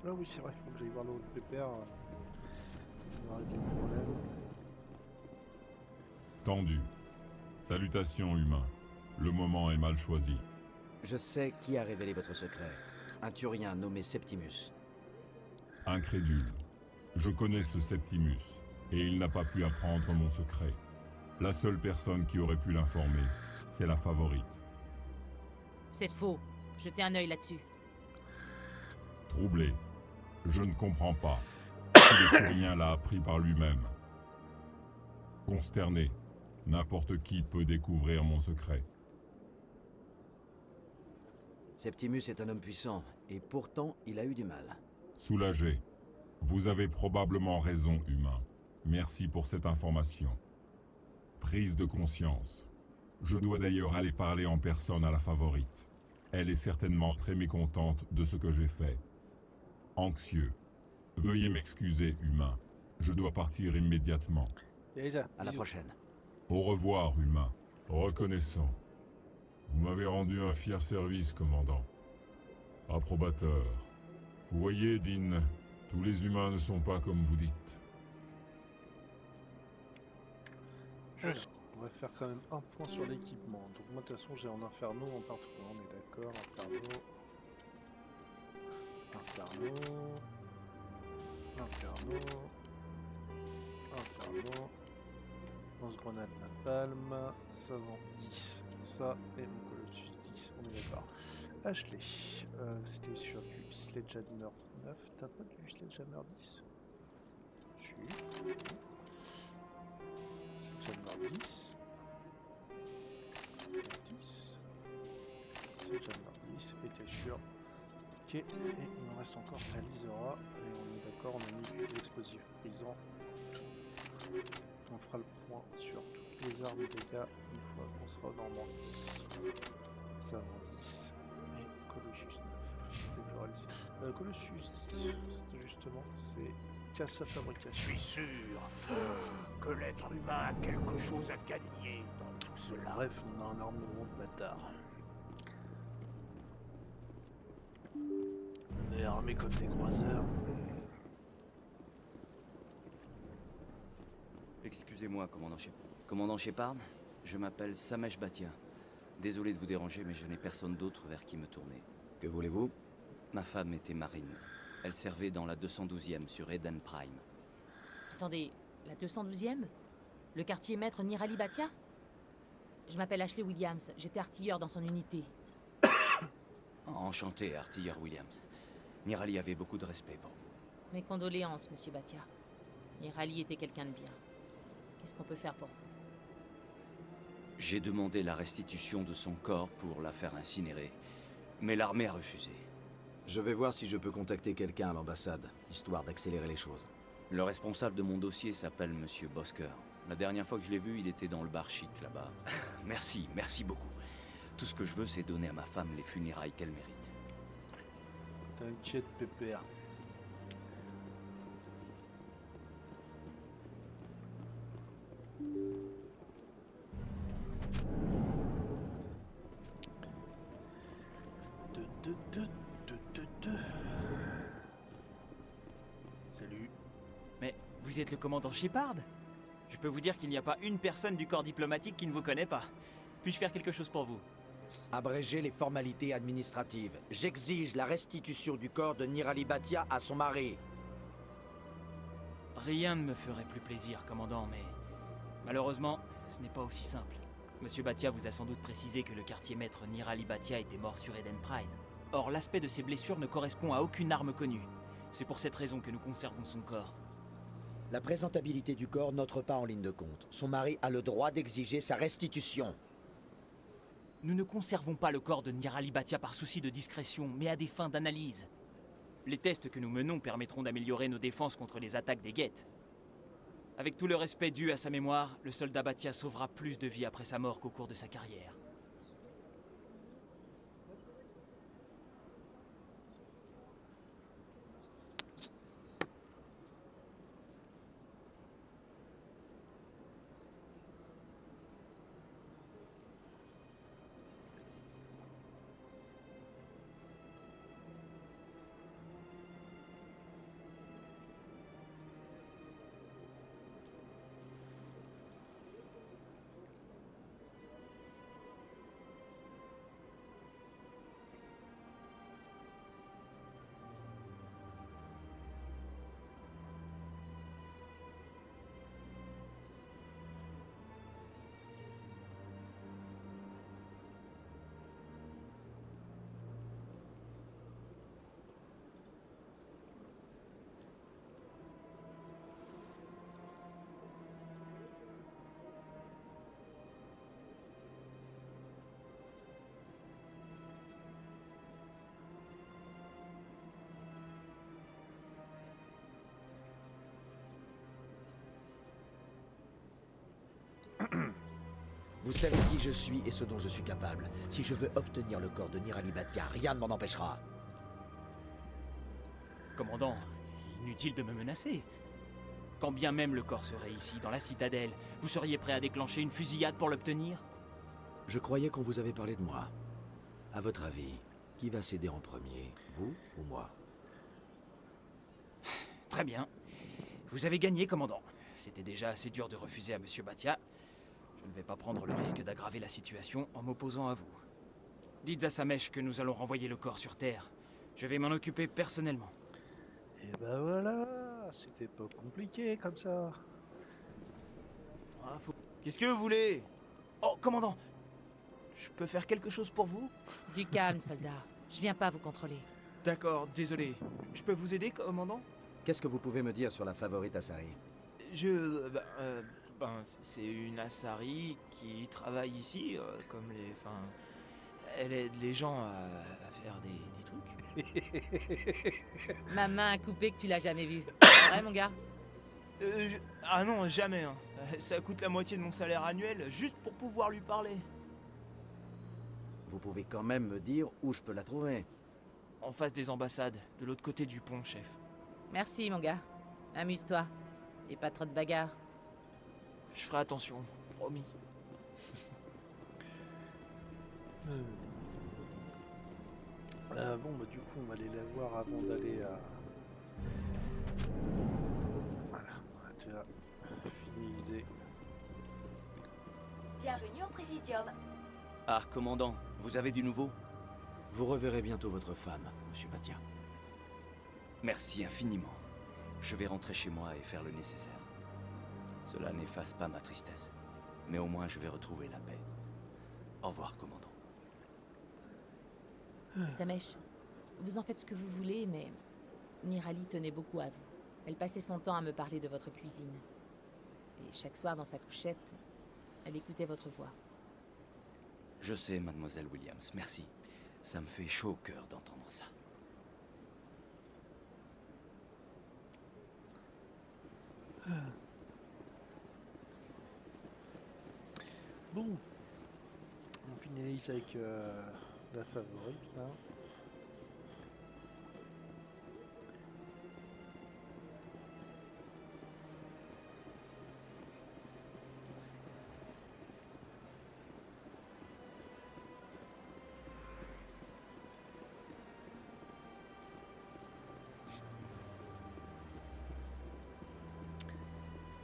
Ah oui, c'est vrai, il faut que j'aille voir l'autre pépère. On va arrêter le problème. Tendu. Salutations, humains. Le moment est mal choisi. Je sais qui a révélé votre secret. Un Turien nommé Septimus. Incrédule. Je connais ce Septimus, et il n'a pas pu apprendre mon secret. La seule personne qui aurait pu l'informer, c'est la favorite. C'est faux. Jetez un œil là-dessus. Troublé. Je ne comprends pas. Si le Turien l'a appris par lui-même. Consterné. N'importe qui peut découvrir mon secret. Septimus est un homme puissant, et pourtant il a eu du mal. Soulagé. Vous avez probablement raison, humain. Merci pour cette information. Prise de conscience. Je dois d'ailleurs aller parler en personne à la favorite. Elle est certainement très mécontente de ce que j'ai fait. Anxieux. Veuillez m'excuser, humain. Je dois partir immédiatement. Elisa, À la bisous. prochaine. Au revoir, humain. Reconnaissant. Vous m'avez rendu un fier service, commandant. Approbateur. Vous voyez, Dean, tous les humains ne sont pas comme vous dites. Alors, on va faire quand même un point sur l'équipement. Donc moi de toute façon j'ai en Inferno en partout, on est d'accord. Inferno, lance-grenade napalm, savant 10, ça et mon Colossus 10, on est d'accord. Ashley, c'était sur du Sledgehammer 9, t'as pas du Sledgehammer 10? Si. Sledgehammer 10. 10. Sledgehammer 10, et t'es sûr. Ok, et il nous reste encore Talisora, et on est d'accord, on a mis des explosifs brisants. On fera le point sur toutes les armes dégâts une fois qu'on sera dans Normandie. Savant 10 et Colossus 9. Colossus, justement, c'est casse sa Je fabrication. suis sûr que l'être humain a quelque chose à gagner dans tout cela. Bref, on a un armement de bâtard. On est armé comme des croiseurs. Excusez-moi, commandant Shepard, je m'appelle Samesh Bhatia. Désolé de vous déranger, mais je n'ai personne d'autre vers qui me tourner. Que voulez-vous? Ma femme était marine. Elle servait dans la 212e sur Eden Prime. Attendez, la 212e? Le quartier maître Nirali Bhatia? Je m'appelle Ashley Williams, j'étais artilleur dans son unité. Enchanté, artilleur Williams. Nirali avait beaucoup de respect pour vous. Mes condoléances, monsieur Bhatia. Nirali était quelqu'un de bien. Qu'est-ce qu'on peut faire pour vous? J'ai demandé la restitution de son corps pour la faire incinérer, mais l'armée a refusé. Je vais voir si je peux contacter quelqu'un à l'ambassade, histoire d'accélérer les choses. Le responsable de mon dossier s'appelle Monsieur Bosker. La dernière fois que je l'ai vu, il était dans le bar chic là-bas. Merci beaucoup. Tout ce que je veux, c'est donner à ma femme les funérailles qu'elle mérite. T'inquiète, pépère. Deux. Salut. Mais vous êtes le commandant Shepard? Je peux vous dire qu'il n'y a pas une personne du corps diplomatique qui ne vous connaît pas. Puis-je faire quelque chose pour vous? Abréger les formalités administratives. J'exige la restitution du corps de Nirali Bhatia à son mari. Rien ne me ferait plus plaisir, commandant, mais... malheureusement, ce n'est pas aussi simple. Monsieur Bhatia vous a sans doute précisé que le quartier maître Nirali Bhatia était mort sur Eden Prime. Or, l'aspect de ses blessures ne correspond à aucune arme connue. C'est pour cette raison que nous conservons son corps. La présentabilité du corps n'entre pas en ligne de compte. Son mari a le droit d'exiger sa restitution. Nous ne conservons pas le corps de Nirali Bhatia par souci de discrétion, mais à des fins d'analyse. Les tests que nous menons permettront d'améliorer nos défenses contre les attaques des guettes. Avec tout le respect dû à sa mémoire, le soldat Bhatia sauvera plus de vies après sa mort qu'au cours de sa carrière. Vous savez qui je suis et ce dont je suis capable. Si je veux obtenir le corps de Niralibatia, rien ne m'en empêchera. Commandant, inutile de me menacer. Quand bien même le corps serait ici, dans la citadelle, vous seriez prêt à déclencher une fusillade pour l'obtenir? Je croyais qu'on vous avait parlé de moi. À votre avis, qui va céder en premier, vous ou moi? Très bien. Vous avez gagné, commandant. C'était déjà assez dur de refuser à Monsieur Batia. Je ne vais pas prendre le risque d'aggraver la situation en m'opposant à vous. Dites à Samesh que nous allons renvoyer le corps sur Terre. Je vais m'en occuper personnellement. Et ben voilà, c'était pas compliqué comme ça. Qu'est-ce que vous voulez? Oh, commandant! Je peux faire quelque chose pour vous? Du calme, soldat. Je viens pas vous contrôler. D'accord, désolé. Je peux vous aider, commandant? Qu'est-ce que vous pouvez me dire sur la favorite Asari? C'est une Asari qui travaille ici, comme les... Enfin... Elle aide les gens à faire des trucs. Ma main a coupé que tu l'as jamais vue. C'est vrai, mon gars? Ah non, jamais. Hein. Ça coûte la moitié de mon salaire annuel, juste pour pouvoir lui parler. Vous pouvez quand même me dire où je peux la trouver. En face des ambassades, de l'autre côté du pont, chef. Merci, mon gars. Amuse-toi. Et pas trop de bagarres. Je ferai attention, promis. Bon, bah du coup, on va aller la voir avant d'aller à... Voilà, on a déjà finalisé. Bienvenue au Présidium. Ah, commandant, vous avez du nouveau? Vous reverrez bientôt votre femme, Monsieur Batia. Merci infiniment. Je vais rentrer chez moi et faire le nécessaire. Cela n'efface pas ma tristesse, mais au moins je vais retrouver la paix. Au revoir, commandant. Samesh, vous en faites ce que vous voulez, mais Nirali tenait beaucoup à vous. Elle passait son temps à me parler de votre cuisine. Et chaque soir dans sa couchette, elle écoutait votre voix. Je sais, mademoiselle Williams, merci. Ça me fait chaud au cœur d'entendre ça. Bon, on finalise avec la favorite là.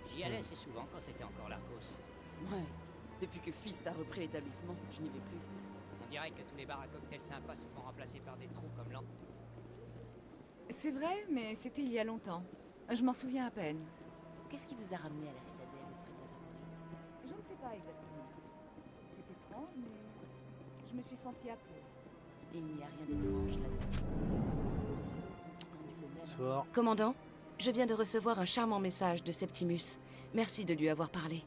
J'y allais assez souvent quand c'était encore l'Arcos. Ouais. Depuis que Fist a repris l'établissement, je n'y vais plus. On dirait que tous les bars à cocktails sympas se font remplacer par des trous comme l'an. C'est vrai, mais c'était il y a longtemps. Je m'en souviens à peine. Qu'est-ce qui vous a ramené à la citadelle auprès de la favorite? Je ne sais pas exactement. C'est étrange, mais je me suis sentie appelée. Il n'y a rien d'étrange là-dedans. Bonsoir. Commandant, je viens de recevoir un charmant message de Septimus. Merci de lui avoir parlé.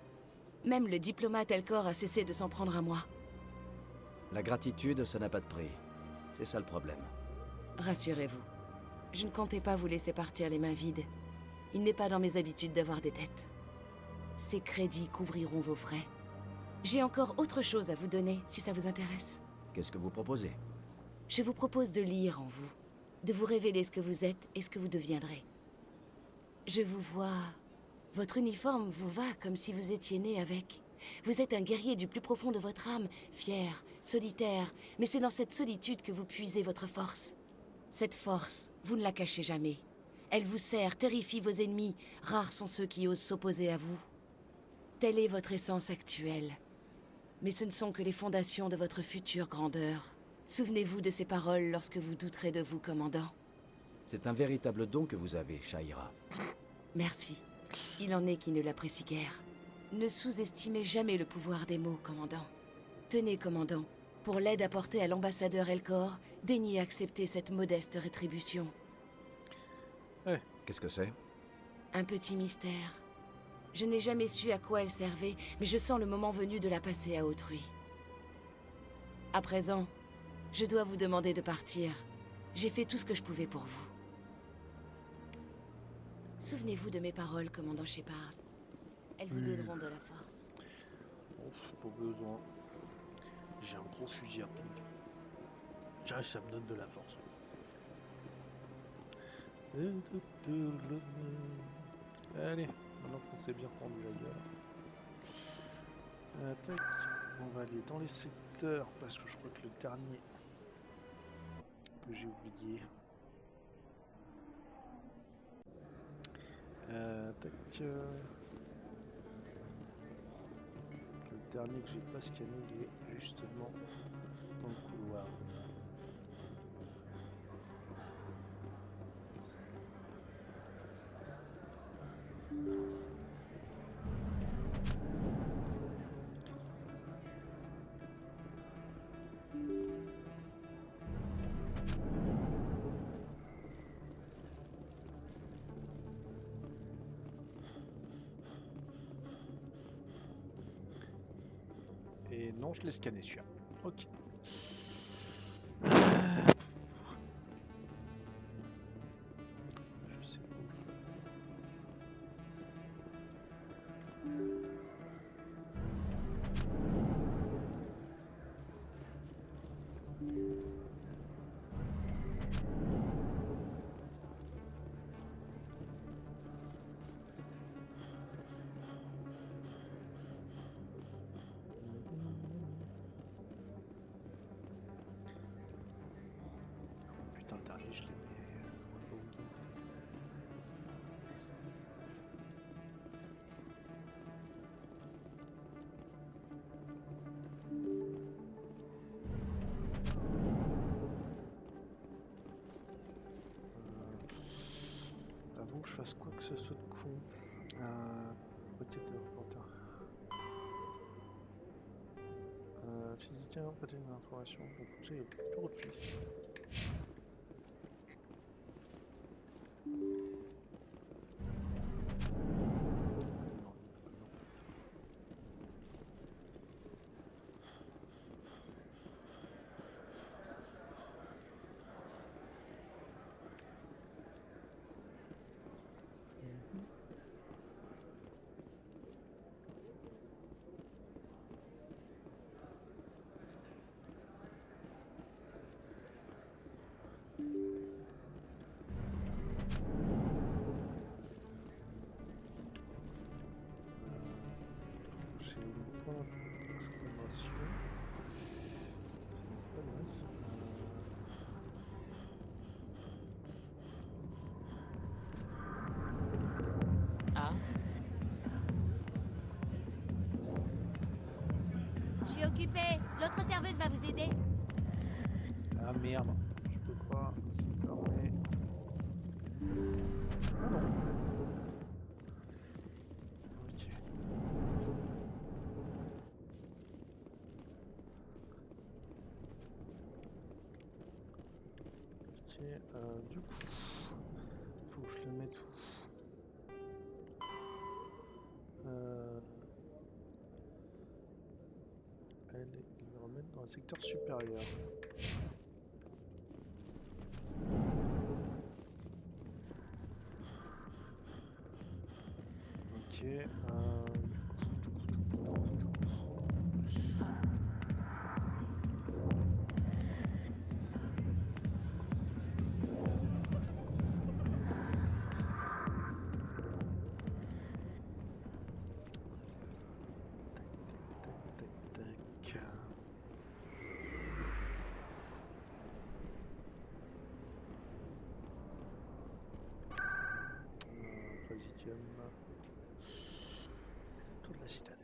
Même le diplomate Elcor a cessé de s'en prendre à moi. La gratitude, ça n'a pas de prix. C'est ça le problème. Rassurez-vous, je ne comptais pas vous laisser partir les mains vides. Il n'est pas dans mes habitudes d'avoir des dettes. Ces crédits couvriront vos frais. J'ai encore autre chose à vous donner, si ça vous intéresse. Qu'est-ce que vous proposez? Je vous propose de lire en vous, de vous révéler ce que vous êtes et ce que vous deviendrez. Je vous vois... Votre uniforme vous va comme si vous étiez né avec. Vous êtes un guerrier du plus profond de votre âme, fier, solitaire, mais c'est dans cette solitude que vous puisez votre force. Cette force, vous ne la cachez jamais. Elle vous sert, terrifie vos ennemis, rares sont ceux qui osent s'opposer à vous. Telle est votre essence actuelle. Mais ce ne sont que les fondations de votre future grandeur. Souvenez-vous de ces paroles lorsque vous douterez de vous, commandant. C'est un véritable don que vous avez, Shaira. Merci. Il en est qui ne l'apprécient guère. Ne sous-estimez jamais le pouvoir des mots, commandant. Tenez, commandant, pour l'aide apportée à l'ambassadeur Elcor, daignez accepter cette modeste rétribution. Qu'est-ce que c'est? Un petit mystère. Je n'ai jamais su à quoi elle servait, mais je sens le moment venu de la passer à autrui. À présent, je dois vous demander de partir. J'ai fait tout ce que je pouvais pour vous. Souvenez-vous de mes paroles, commandant Shepard. Elles vous donneront de la force. Ouf, pas besoin. J'ai un gros fusil à pompe. Ça me donne de la force. Allez, maintenant qu'on s'est bien rendu la gueule. Tac, on va aller dans les secteurs parce que je crois que le dernier que j'ai oublié. Tac. Le dernier que j'ai pas scanné, il est justement dans le couloir. Et non, je l'ai scanné celui-là. Ok. Je sais pas où je vais. Putain, le dernier, je l'ai mis. Avant que je fasse quoi que ce soit de con. Requête de reporter. Physicien, peut-être une information. Donc, faut que j'aille au bureau de Fist. J'ai le point d'exclamation. C'est pas mince. Ah, Je suis occupée. L'autre serveuse va vous aider. Ah merde, je peux pas. C'est fermé. Ah non. Ok. Ok, du coup, faut que je le mette où? Il va remettre dans le secteur supérieur. Ok. Tac. Présidium. Toute la citadelle.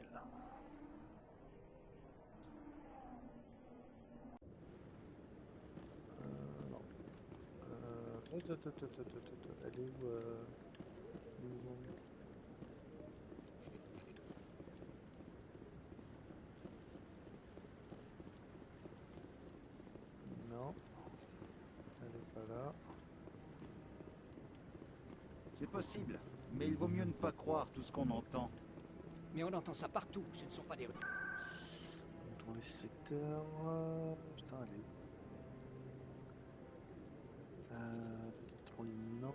Non. Elle est où Non. Elle est pas là. C'est possible, mais il vaut mieux ne pas croire tout ce qu'on entend. Mais on entend ça partout, ce ne sont pas des rues. Dans les secteurs. Putain, elle est où non.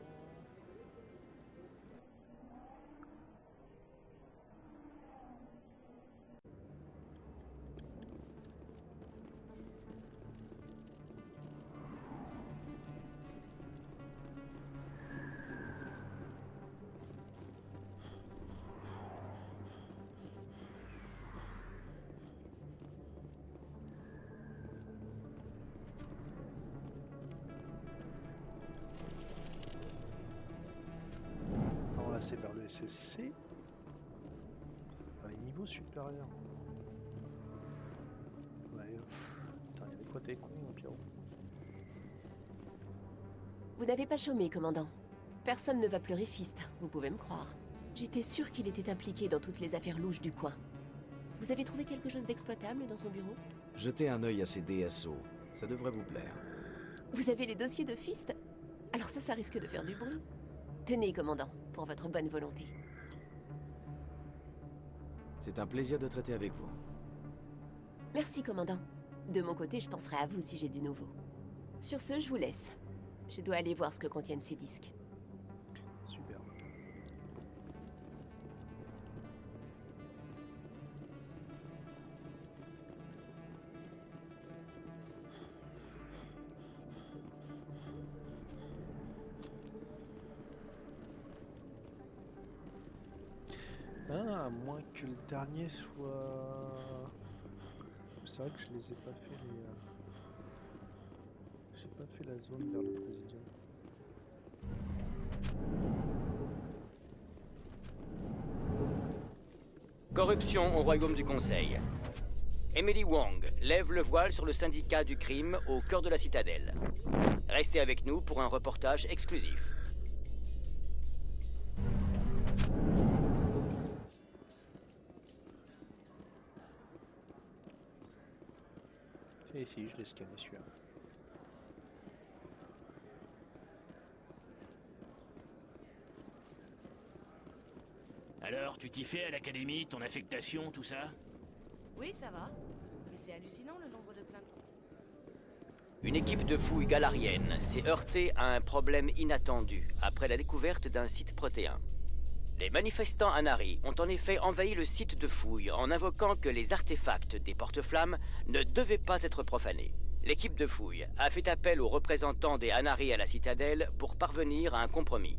passer vers le SSC. À les niveaux supérieurs. Ouais, putain, il y a des fois t'es con, mon Pierrot. Vous n'avez pas chômé, commandant. Personne ne va pleurer Fist, vous pouvez me croire. J'étais sûre qu'il était impliqué dans toutes les affaires louches du coin. Vous avez trouvé quelque chose d'exploitable dans son bureau? Jetez un œil à ses DSO, ça devrait vous plaire. Vous avez les dossiers de Fist? Alors ça risque de faire du bruit. Tenez, commandant, pour votre bonne volonté. C'est un plaisir de traiter avec vous. Merci, commandant. De mon côté, je penserai à vous si j'ai du nouveau. Sur ce, je vous laisse. Je dois aller voir ce que contiennent ces disques. Super. Ah, à moins que le dernier soit... C'est vrai que je les ai pas fait les... J'ai pas fait la zone vers le président. Corruption au royaume du Conseil. Emily Wong lève le voile sur le syndicat du crime au cœur de la citadelle. Restez avec nous pour un reportage exclusif. C'est ici, je l'ai scanné celui-là. Alors, tu t'y fais à l'académie, ton affectation, tout ça? Oui, ça va. Mais c'est hallucinant le nombre de plaintes. Une équipe de fouilles galarienne s'est heurtée à un problème inattendu après la découverte d'un site protéin. Les manifestants Anari ont en effet envahi le site de fouilles en invoquant que les artefacts des porte-flammes ne devaient pas être profanés. L'équipe de fouilles a fait appel aux représentants des Anari à la citadelle pour parvenir à un compromis.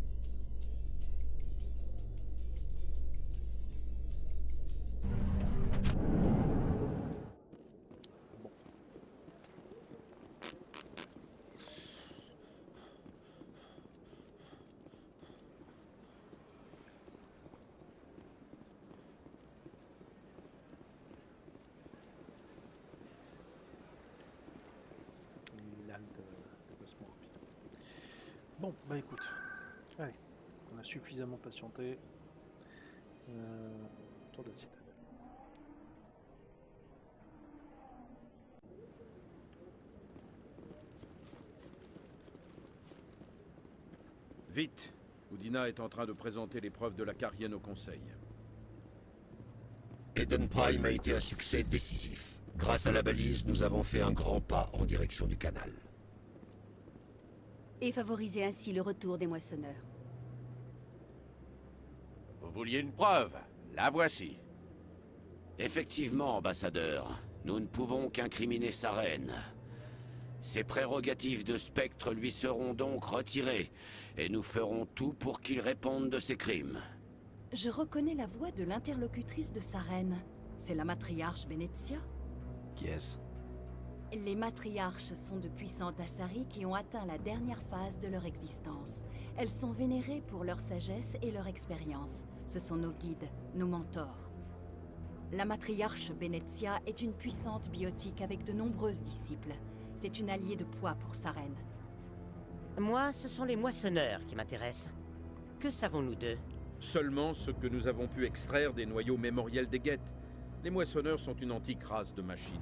Bon, bah écoute, allez, on a suffisamment patienté. Tour de la citadelle. Vite, Udina est en train de présenter les preuves de la Carienne au Conseil. Eden Prime a été un succès décisif. Grâce à la balise, nous avons fait un grand pas en direction du canal. Et favoriser ainsi le retour des moissonneurs. Vous vouliez une preuve? La voici. Effectivement, ambassadeur, nous ne pouvons qu'incriminer sa reine. Ses prérogatives de spectre lui seront donc retirées, et nous ferons tout pour qu'il réponde de ses crimes. Je reconnais la voix de l'interlocutrice de sa reine. C'est la matriarche Benezia. Qui est-ce? Les matriarches sont de puissantes Asari qui ont atteint la dernière phase de leur existence. Elles sont vénérées pour leur sagesse et leur expérience. Ce sont nos guides, nos mentors. La matriarche Benezia est une puissante biotique avec de nombreuses disciples. C'est une alliée de poids pour sa reine. Moi, ce sont les moissonneurs qui m'intéressent. Que savons-nous d'eux? Seulement ce que nous avons pu extraire des noyaux mémoriels des Geth. Les moissonneurs sont une antique race de machines.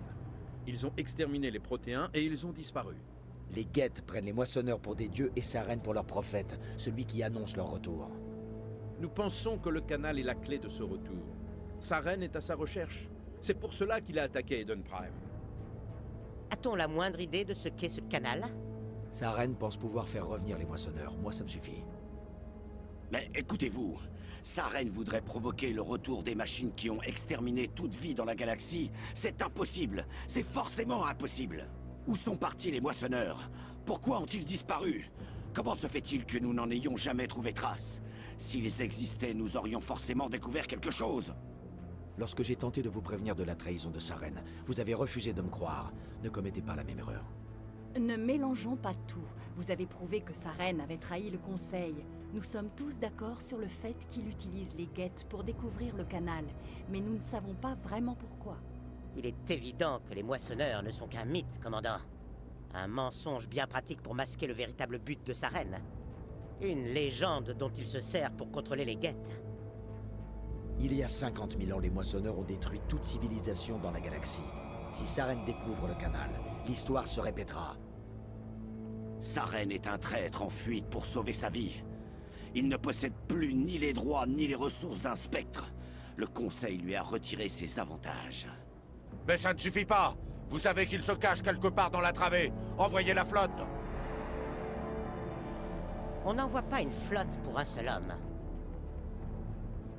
Ils ont exterminé les protéins et ils ont disparu. Les Geth prennent les moissonneurs pour des dieux et sa reine pour leur prophète, celui qui annonce leur retour. Nous pensons que le canal est la clé de ce retour. Sa reine est à sa recherche. C'est pour cela qu'il a attaqué Eden Prime. A-t-on la moindre idée de ce qu'est ce canal? Sa reine pense pouvoir faire revenir les moissonneurs. Moi, ça me suffit. Mais écoutez-vous, sa reine voudrait provoquer le retour des machines qui ont exterminé toute vie dans la galaxie. C'est impossible. C'est forcément impossible. Où sont partis les moissonneurs? Pourquoi ont-ils disparu? Comment se fait-il que nous n'en ayons jamais trouvé trace? S'ils existaient, nous aurions forcément découvert quelque chose. Lorsque j'ai tenté de vous prévenir de la trahison de sa reine, vous avez refusé de me croire. Ne commettez pas la même erreur. Ne mélangeons pas tout. Vous avez prouvé que sa reine avait trahi le Conseil. Nous sommes tous d'accord sur le fait qu'il utilise les guettes pour découvrir le canal, mais nous ne savons pas vraiment pourquoi. Il est évident que les moissonneurs ne sont qu'un mythe, commandant. Un mensonge bien pratique pour masquer le véritable but de Saren. Une légende dont il se sert pour contrôler les guettes. Il y a 50 000 ans, les moissonneurs ont détruit toute civilisation dans la galaxie. Si Saren découvre le canal, l'histoire se répétera. Saren est un traître en fuite pour sauver sa vie. Il ne possède plus ni les droits ni les ressources d'un spectre. Le Conseil lui a retiré ses avantages. Mais ça ne suffit pas. Vous savez qu'il se cache quelque part dans la travée. Envoyez la flotte. On n'envoie pas une flotte pour un seul homme.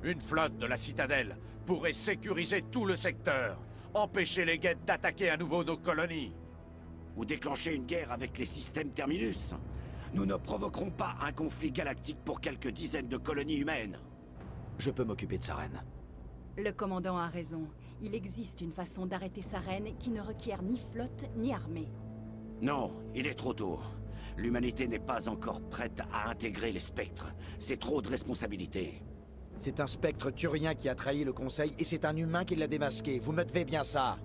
Une flotte de la citadelle pourrait sécuriser tout le secteur, empêcher les guettes d'attaquer à nouveau nos colonies. Ou déclencher une guerre avec les systèmes Terminus. Nous ne provoquerons pas un conflit galactique pour quelques dizaines de colonies humaines. Je peux m'occuper de Saren. Le commandant a raison. Il existe une façon d'arrêter Saren qui ne requiert ni flotte ni armée. Non, il est trop tôt. L'humanité n'est pas encore prête à intégrer les spectres. C'est trop de responsabilités. C'est un spectre turien qui a trahi le Conseil et c'est un humain qui l'a démasqué. Vous me devez bien ça.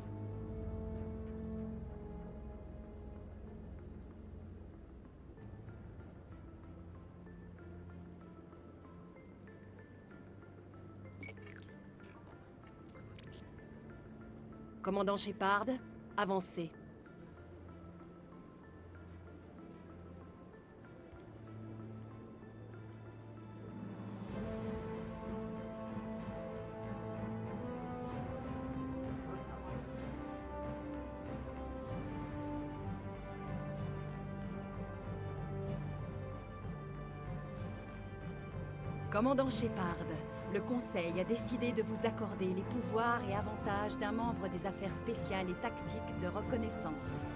Commandant Shepard, avancez. Commandant Shepard, le Conseil a décidé de vous accorder les pouvoirs et avantages d'un membre des affaires spéciales et tactiques de reconnaissance.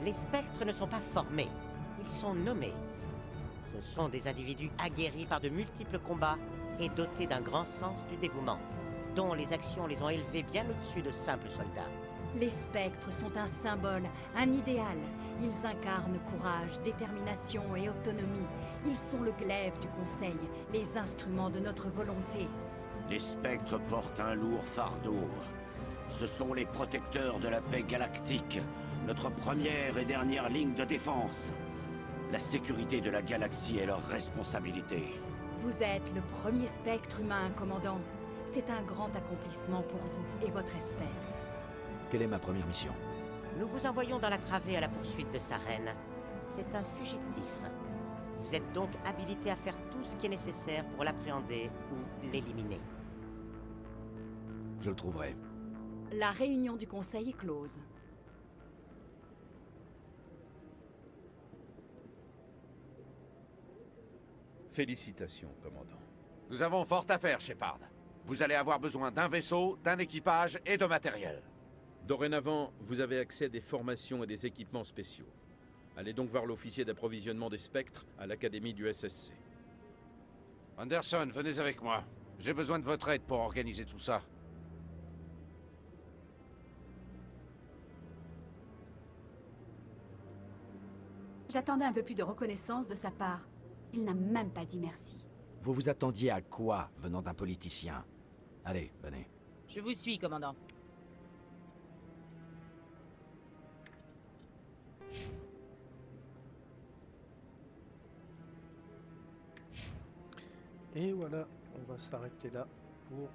Les spectres ne sont pas formés, ils sont nommés. Ce sont des individus aguerris par de multiples combats et dotés d'un grand sens du dévouement, dont les actions les ont élevés bien au-dessus de simples soldats. Les spectres sont un symbole, un idéal. Ils incarnent courage, détermination et autonomie. Ils sont le glaive du Conseil, les instruments de notre volonté. Les spectres portent un lourd fardeau. Ce sont les protecteurs de la paix galactique, notre première et dernière ligne de défense. La sécurité de la galaxie est leur responsabilité. Vous êtes le premier spectre humain, commandant. C'est un grand accomplissement pour vous et votre espèce. Quelle est ma première mission? Nous vous envoyons dans la travée à la poursuite de Saren. C'est un fugitif. Vous êtes donc habilité à faire tout ce qui est nécessaire pour l'appréhender ou l'éliminer. Je le trouverai. La réunion du Conseil est close. Félicitations, commandant. Nous avons fort à faire, Shepard. Vous allez avoir besoin d'un vaisseau, d'un équipage et de matériel. Dorénavant, vous avez accès à des formations et des équipements spéciaux. Allez donc voir l'officier d'approvisionnement des spectres à l'académie du SSC. Anderson, venez avec moi. J'ai besoin de votre aide pour organiser tout ça. J'attendais un peu plus de reconnaissance de sa part. Il n'a même pas dit merci. Vous vous attendiez à quoi venant d'un politicien? Allez, venez. Je vous suis, commandant. Et voilà, on va s'arrêter là pour